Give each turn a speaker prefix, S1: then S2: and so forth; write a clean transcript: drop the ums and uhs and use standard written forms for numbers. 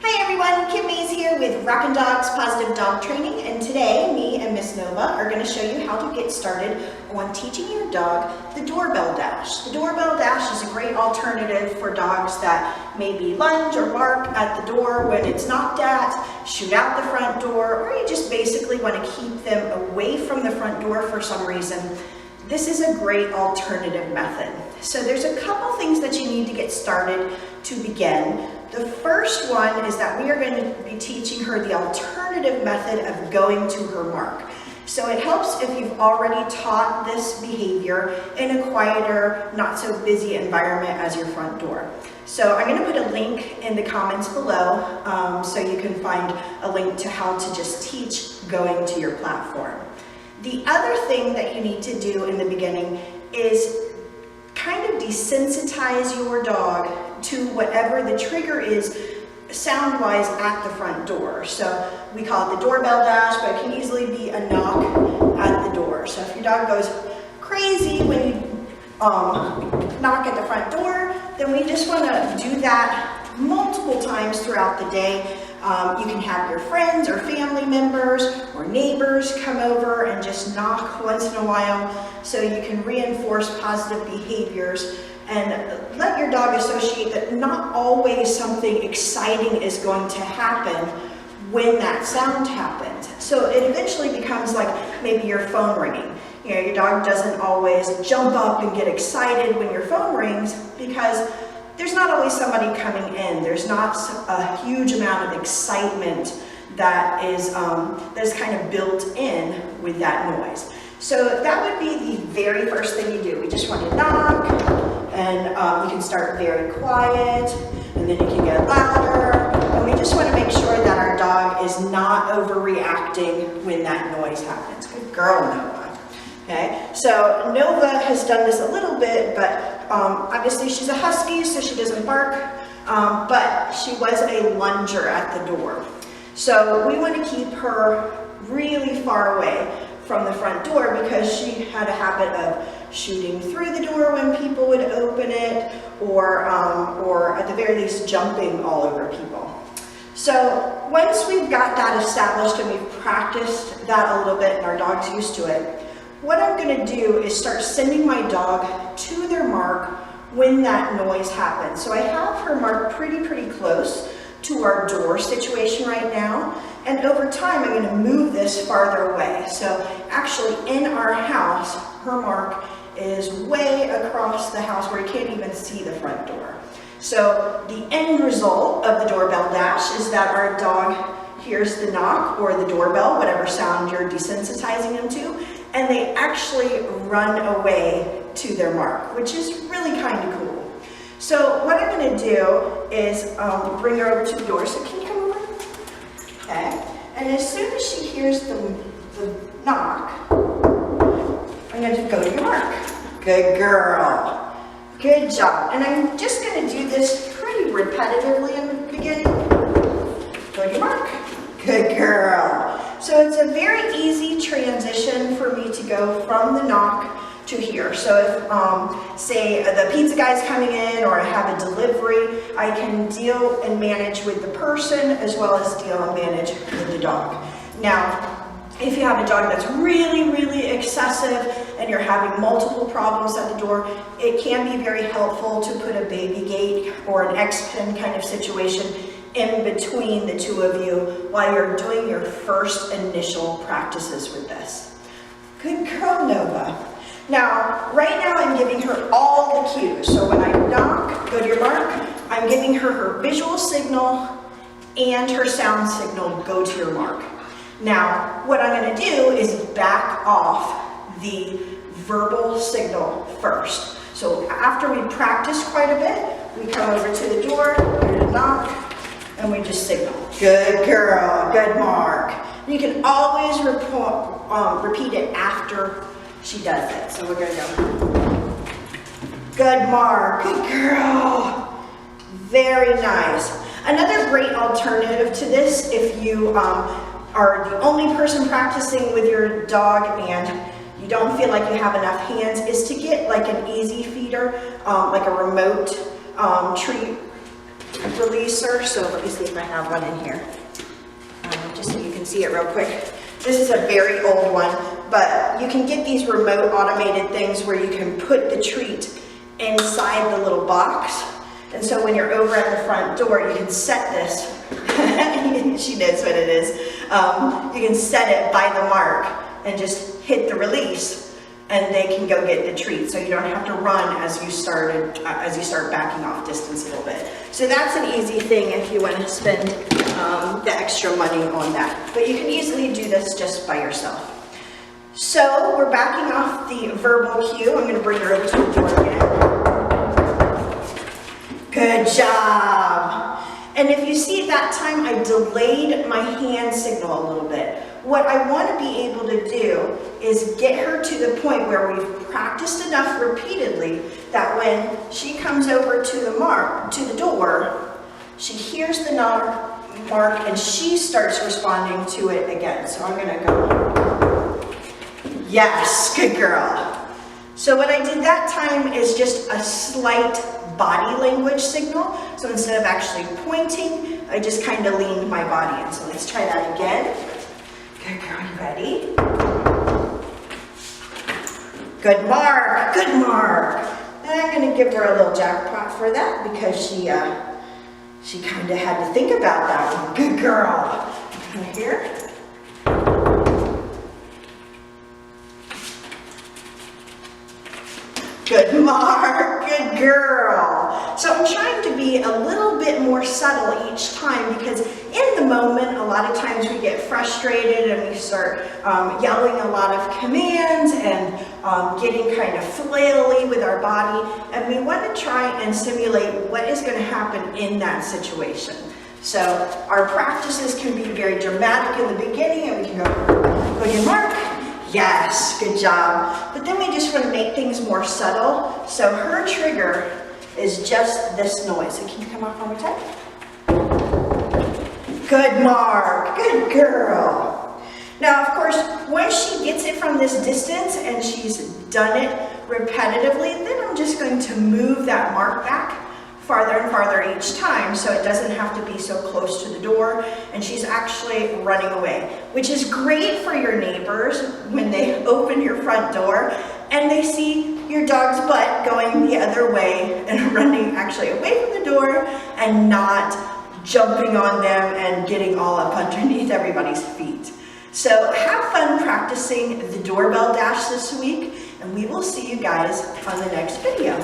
S1: Hi everyone, Kim Mays here with Rockin' Dogs Positive Dog Training, and today me and Miss Nova are going to show you how to get started on teaching your dog the doorbell dash. The doorbell dash is a great alternative for dogs that maybe lunge or bark at the door when it's knocked at, shoot out the front door, or you just basically want to keep them away from the front door for some reason. This is a great alternative method. So there's a couple things that you need to get started to begin. The first one is that we are going to be teaching her the alternative method of going to her mark. So it helps if you've already taught this behavior in a quieter, not so busy environment as your front door. So I'm going to put a link in the comments below so you can find a link to how to just teach going to your platform. The other thing that you need to do in the beginning is kind of desensitize your dog to whatever the trigger is sound-wise at the front door. So we call it the doorbell dash, but it can easily be a knock at the door. So if your dog goes crazy when you knock at the front door, then we just want to do that multiple times throughout the day. You can have your friends or family members or neighbors come over and just knock once in a while so you can reinforce positive behaviors and let your dog associate that not always something exciting is going to happen when that sound happens. So it eventually becomes like maybe your phone ringing. You know, your dog doesn't always jump up and get excited when your phone rings because there's not always somebody coming in. There's not a huge amount of excitement that is kind of built in with that noise. So that would be the very first thing you do. We just want to knock, and you can start very quiet, and then you can get louder, and we just want to make sure that our dog is not overreacting when that noise happens. Good girl, Nova. Okay, so Nova has done this a little bit, but obviously she's a Husky, so she doesn't bark, but she was a lunger at the door. So we want to keep her really far away from the front door because she had a habit of shooting through the door when people would open it, or at the very least jumping all over people. So once we've got that established and we've practiced that a little bit and our dog's used to it, what I'm going to do is start sending my dog to their mark when that noise happens. So I have her marked pretty close to our door situation right now, and over time I'm going to move this farther away. So actually in our house, her mark is way across the house where you can't even see the front door. So the end result of the doorbell dash is that our dog hears the knock or the doorbell, whatever sound you're desensitizing them to, and they actually run away to their mark, which is really kind of cool. So what I'm going to do is bring her over to the door. So can you come over? Okay. And as soon as she hears the knock, I'm going to go to your mark. Good girl. Good job. And I'm just going to do this pretty repetitively in the beginning. Go to your mark. Good girl. So it's a very easy transition for me to go from the knock to here. So if, say, the pizza guy's coming in or I have a delivery, I can deal and manage with the person as well as deal and manage with the dog. Now, if you have a dog that's really excessive and you're having multiple problems at the door, it can be very helpful to put a baby gate or an X-pin kind of situation in between the two of you while you're doing your first initial practices with this. Good girl, Nova. Now, right now I'm giving her all the cues. So when I knock, go to your mark, I'm giving her visual signal and her sound signal, go to your mark. Now, what I'm going to do is back off the verbal signal first. So after we practice quite a bit, we come over to the door, we're going to knock, and we just signal. Good girl, good mark. You can always repeat it after she does it. So we're gonna go. Good mark, good girl. Very nice. Another great alternative to this, if you are the only person practicing with your dog and you don't feel like you have enough hands, is to get like an easy feeder, like a remote treat releaser. So let me see if I have one in here, just so you can see it real quick. This is a very old one, but you can get these remote automated things where you can put the treat inside the little box. And so when you're over at the front door, you can set this. She knows what it is. You can set it by the mark and just hit the release, and they can go get the treat. So you don't have to run as you start backing off distance a little bit. So that's an easy thing if you want to spend the extra money on that. But you can easily do this just by yourself. So we're backing off the verbal cue. I'm going to bring her over to the door again. Good job. And if you see at that time, I delayed my hand signal a little bit. What I want to be able to do is get her to the point where we've practiced enough repeatedly that when she comes over to the door, she hears the mark and she starts responding to it again. So I'm going to go, yes, good girl. So what I did that time is just a slight body language signal. So instead of actually pointing, I just kind of leaned my body in. So let's try that again. Good girl, you ready? Good mark, good mark. And I'm going to give her a little jackpot for that because she kind of had to think about that one. Good girl. Right here. Good mark, good girl. So I'm trying to be a little bit more subtle each time because in the moment, a lot of times we get frustrated and we start yelling a lot of commands and getting kind of flaily with our body. And we want to try and simulate what is going to happen in that situation. So our practices can be very dramatic in the beginning and we can go, good mark. Yes, good job. But then we just want to make things more subtle. So her trigger is just this noise. So can you come off one more time? Good mark, good girl. Now, of course, once she gets it from this distance and she's done it repetitively, then I'm just going to move that mark back farther and farther each time so it doesn't have to be so close to the door and she's actually running away, which is great for your neighbors when they open your front door and they see your dog's butt going the other way and running actually away from the door and not jumping on them and getting all up underneath everybody's feet. So have fun practicing the doorbell dash this week and we will see you guys on the next video.